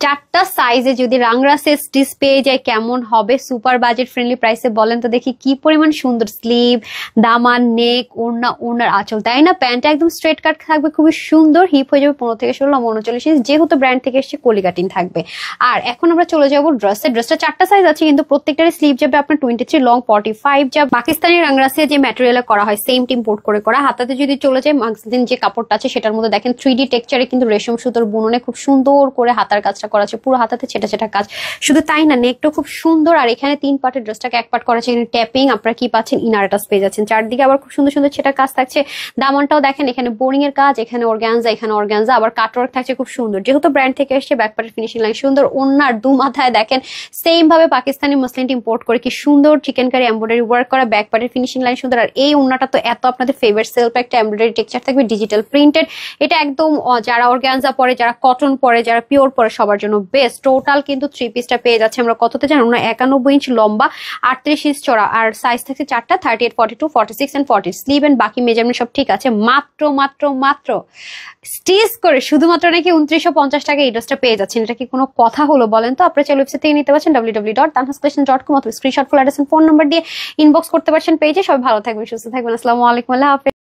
চারটা সাইজে যদি রাংরা স্টিচ পেয়ে যায় কেমন হবে সুপার বাজেট ফ্রেন্ডলি প্রাইসে বলেন তো দেখি। কি পরিমাণ সুন্দর স্লিভ, দামান, নেক, ওড়না, ওড়নার আঁচল, তাই না? প্যান্টটা একদম স্ট্রেট কাট থাকবে, খুবই সুন্দর। হিপ হয়ে যাবে 15 থেকে 16, 39 ইঞ্চ, যেহেতু ব্র্যান্ড থেকে এসছে কলি কাটিং থাকবে। আর এখন আমরা চলে যাবো ড্রেসটা চারটা সাইজ আছে, কিন্তু প্রত্যেকটারই স্লিভ যাবে আপনার 23, লং 45। যা পাকিস্তানি রাংরাসে যে ম্যাটেরিয়ালে করা হয় সেম ইম্পোর্ট করে করা। হাতাতে যদি চলে যায় মাক্সিন যে কাপড়টা আছে সেটার মধ্যে দেখেন 3D টেক্সচারে কিন্তু রেশম সুতোর বুননে খুব সুন্দর করে হাতার কাজটা করা আছে, পুরো হাতাতে ছেটা ছেটা কাজ। শুধু তাই না, নেকটা খুব সুন্দর। আর এখানে 3 পার্টের ড্রেসটাকে 1 পার্ট করা আছে। এখানে ট্যাপিং আপনারা কি পাচ্ছেন, ইনার টাচ পেয়ে যাচ্ছেন। চারদিকে আবার খুব সুন্দর সুন্দর ছেটা কাজ থাকছে। দামনটাও দেখেন, এখানে বোরিং এর কাজ, এখানে অর্গানজা, আবার কাটওয়ার্ক থাকছে খুব সুন্দর। যেহেতু ব্র্যান্ড থেকে এসছে ব্যাক পার্টের ফিনিশিং লাইন সুন্দর। ওন্নার দু মাথায় দেখেন সেম ভাবে পাকিস্তানি মসলিন ইম্পোর্ট করে কি সুন্দর চিকেন কারি এমব্রয়ডারি ওয়ার্ক করা, ব্যাক পার্টের ফিনিশিং লাইন সুন্দর। আর এই ওন্নাটা তো এত আপনাদের ফেভারিট সেলফ একটা এমব্রয়ডারি টেক্সচার থাকবে, ডিজিটাল প্রিন্টেড। এটা একদম যারা অর্গানজা পরে, যারা কটন পরে, যারা পিওর পরে সবার জন্য বেস্ট। টোটাল কিন্তু 3 পিসটা পেয়ে যাচ্ছে আমরা কততে জানো না, 91 ইঞ্চ লম্বা, 38 ইঞ্চ চড়া। আর সাইজ থাকছে চারটা, 38, 42, 46 এন্ড 40। স্লিভ এন্ড বাকি মেজারমেন্ট সব ঠিক আছে। মাত্র মাত্র মাত্র স্টিচ করে শুধুমাত্র নাকি 2950 টাকা এই ড্রেসটা পেয়ে যাচ্ছেন। এটা কি কোনো কথা হলো বলেন তো? আপনারা চাইলে ওয়েবসাইট থেকে নিতে পারছেন www.tanhascollection.com, অথবা screenshot full address phone number দিয়ে ইনবক্স করতে পারছেন পেজে। সবাই ভালো থাকবেন, সুস্থ থাকবেন। আসসালামু আলাইকুম, আল্লাহ হাফেজ।